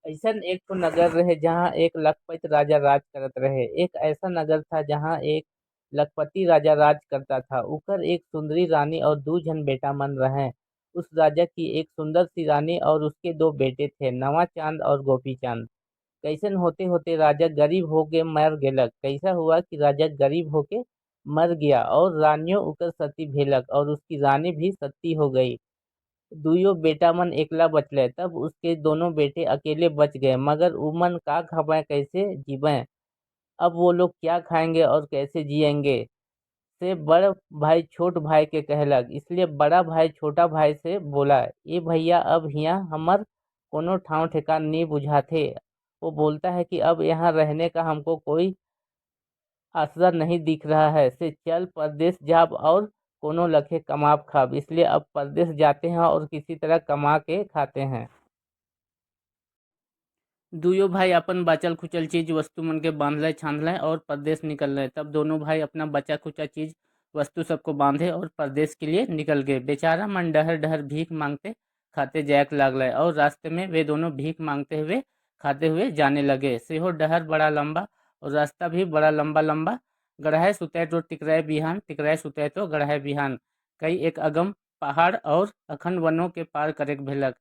ऐसन एक ठो नगर रहे जहाँ एक लखपति राजा राज करत रहे। एक ऐसा नगर था जहाँ एक लखपति राजा राज करता था। उकर एक सुंदरी रानी और दू जन बेटा मन रहे। उस राजा की एक सुंदर सी रानी और उसके दो बेटे थे, नवा चांद और गोपी चांद। कैसन होते होते राजा गरीब होके मर गेलक। कैसा हुआ कि राजा गरीब होके मर गया और रानियों उकर सती भेलक और उसकी रानी भी सती हो गई। दुइयो बेटा मन एकला बचले। तब उसके दोनों बेटे अकेले बच गए, मगर उमन का खपाए कैसे जीवे। अब वो लोग क्या खाएंगे और कैसे जिएंगे। से बड़ भाई छोट भाई के कहलक। इसलिए बड़ा भाई छोटा भाई से बोला, ए भैया, अब यहाँ हमर कोनो ठाव ठिकान नहीं बुझाते। वो बोलता है कि अब यहाँ रहने का हमको कोई आसरा नहीं दिख रहा है। से चल परदेश जाब और कोनो लखे कमाब खाब। इसलिए अब परदेश जाते हैं और किसी तरह कमा के खाते हैं। दुयो भाई अपन बचल खुचल चीज वस्तु मन के बांधले छांदले और परदेश निकल रहे। तब दोनों भाई अपना बचा खुचा चीज वस्तु सबको बांधे और परदेश के लिए निकल गए। बेचारा मन डहर डहर भीख मांगते खाते जायक लागले और रास्ते में वे दोनों भीख मांगते हुए खाते हुए जाने लगे। सेहो डहर बड़ा लंबा और रास्ता भी बड़ा लंबा लंबा। गढ़ाए सुतै तो टिकराए बिहान, टिकराए सुतै तो गढ़ाए बिहान। कई एक अगम पहाड़ और अखंड वनों के पार करेक भेलक।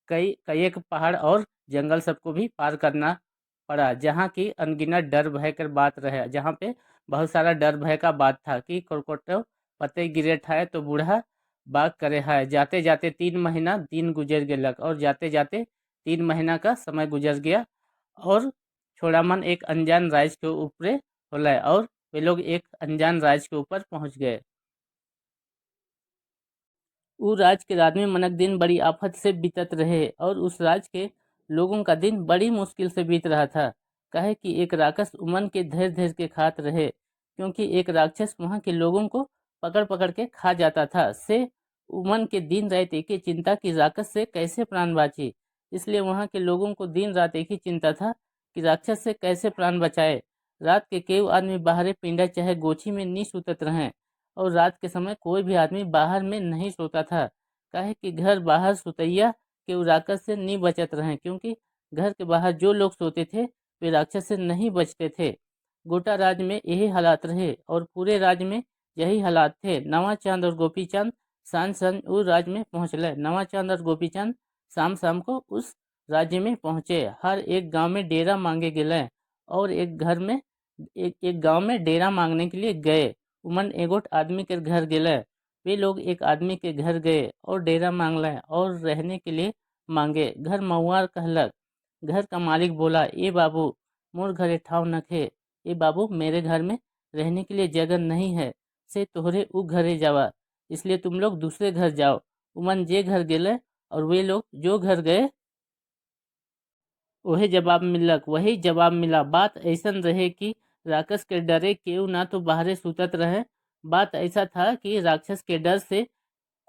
कई कई एक पहाड़ और जंगल सबको भी पार करना पड़ा, जहाँ की अनगिनत डर भय कर बात रहे। जहाँ पे बहुत सारा डर भय का बात था कि कोरकोटो पते गिरे ठाए तो बूढ़ा बाग करे है। जाते जाते 3 महीना दिन गुजर गेलक और जाते जाते 3 महीना का समय गुजर गया। और छोड़ा मन एक अनजान राज्य के ऊपरे होलय और वे लोग एक अनजान राज्य के ऊपर पहुंच गए। उ राज के आदमी मनक दिन बड़ी आफत से बीतत रहे और उस राज के लोगों का दिन बड़ी मुश्किल से बीत रहा था। कहे कि एक राक्षस उमन के धैर्य धैर्य के खात रहे, क्योंकि एक राक्षस वहाँ के लोगों को पकड़ पकड़ के खा जाता था। से उमन के दिन रात एक ही चिंता कि राक्षस से कैसे प्राण बाची। इसलिए वहाँ के लोगों को दिन रात एक ही चिंता था कि राक्षस से कैसे प्राण बचाए। रात के केव आदमी बाहरे पिंडा चाहे गोछी में नहीं सुतत रहे और रात के समय कोई भी आदमी बाहर में नहीं सोता था। काहे कि घर बाहर सुतैया के राक्षस से नहीं बचत रहे, क्योंकि घर के बाहर जो लोग सोते थे वे राक्षस से नहीं बचते थे। गोटा राज्य में यही हालात रहे और पूरे राज्य में यही हालात थे। नवा चांद और गोपी चांद सांझ सांझ उस राज्य में पहुँचले। नवा चांद और गोपी चांद शाम शाम को उस राज्य में पहुँचे। हर एक गांव में डेरा मांगे गए और एक घर में एक एक गांव में डेरा मांगने के लिए गए। उमन एगोट आदमी के घर गेले। वे लोग एक आदमी के घर गए और डेरा मांगले और रहने के लिए मांगे। घर महुआ कहलक। घर का मालिक बोला, ए बाबू, मोर घरे ठाव नखे। ए बाबू, मेरे घर में रहने के लिए जगह नहीं है। से तोहरे उ घरे जावा, इसलिए तुम लोग दूसरे घर जाओ। उमन जे घर गेले और वे लोग जो घर गए वही जवाब मिला। बात ऐसन रहे कि राक्षस के डरे केहू ना तो बाहरे सुतत रहे। बात ऐसा था कि राक्षस के डर से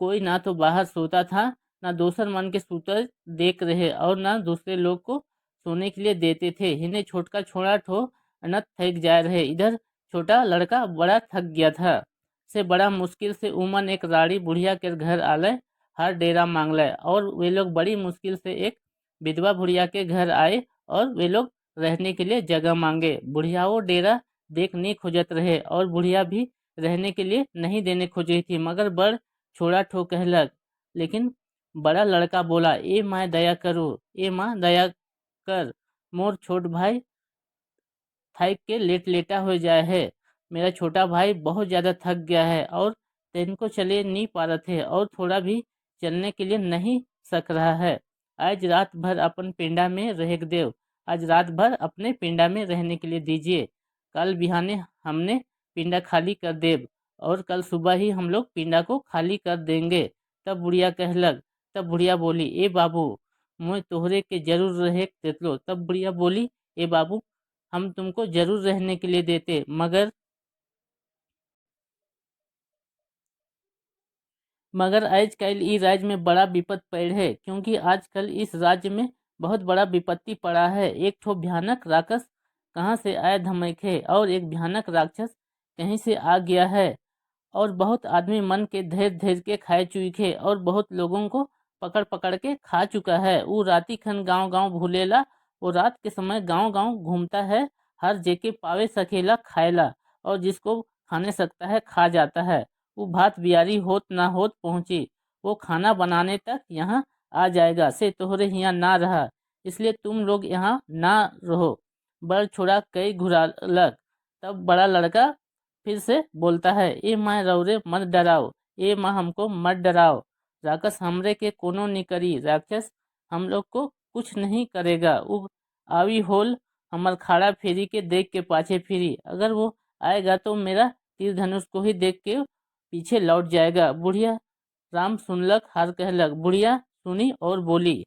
कोई ना तो बाहर सोता था, ना दूसर मन के सूतर देख रहे और ना दूसरे लोग को सोने के लिए देते थे। इन्हें छोटका छोड़ा ठो अनत थक जाए रहे। इधर छोटा लड़का बड़ा थक गया था। से बड़ा मुश्किल से उमन एक राड़ी बुढ़िया के घर आले, हर डेरा मांगले और वे लोग बड़ी मुश्किल से एक विधवा बुढ़िया के घर आए और वे लोग रहने के लिए जगह मांगे। बुढ़िया वो डेरा देख नहीं खोजत रहे और बुढ़िया भी रहने के लिए नहीं देने खोज रही थी, मगर बड़ छोड़ा ठो कहलक। लेकिन बड़ा लड़का बोला, ए माँ दया करो, ए माँ दया कर, मोर छोट भाई थक के लेट लेटा हो जाए है। मेरा छोटा भाई बहुत ज़्यादा थक गया है और इनको चले नहीं पा रहे थे और थोड़ा भी चलने के लिए नहीं सक रहा है। आज रात भर अपन पिंडा में रह देव। आज रात भर अपने पिंडा में रहने के लिए दीजिए। कल बिहाने हमने पिंडा खाली कर देव और कल सुबह ही हम लोग पिंडा को खाली कर देंगे। तब बुढ़िया कहलक। तब बुढ़िया बोली, ए बाबू, मैं तोहरे के जरूर रहे देतलो। तब बुढ़िया बोली, ए बाबू, हम तुमको जरूर रहने के लिए देते, मगर आजकल इस राज्य में बड़ा विपद पड़ है, क्योंकि आजकल इस राज्य में बहुत बड़ा विपत्ति पड़ा है। एक ठो भयानक राक्षस कहाँ से आया धमके और एक भयानक राक्षस कहीं से आ गया है और बहुत आदमी मन के धैर्य धैर्य के खाए चुके और बहुत लोगों को पकड़ पकड़ के खा चुका है। वो राती खन गांव गांव भूलेला वो रात के समय गांव-गांव घूमता है, हर जेके पावे सकेला खाएला, और जिसको खाने सकता है खा जाता है। वो भात बियारी होत ना होत पहुँची, वो खाना बनाने तक यहाँ आ जाएगा से तोहरे हियाँ ना रहा, इसलिए तुम लोग यहाँ ना रहो। बड़ छोड़ा कई घुरालक। तब बड़ा लड़का फिर से बोलता है, ए माँ रौरे मत डराओ, ए माँ हमको मत डराओ, राक्षस हमरे के कोनो नहीं करी, राक्षस हम लोग को कुछ नहीं करेगा। उ आवी होल हमर खाड़ा फेरी के देख के पाछे फिरी, अगर वो आएगा तो मेरा तीर धनुष को ही देख के पीछे लौट जाएगा। बुढ़िया राम सुनलक हार कहलक। बुढ़िया सुनी और बोली,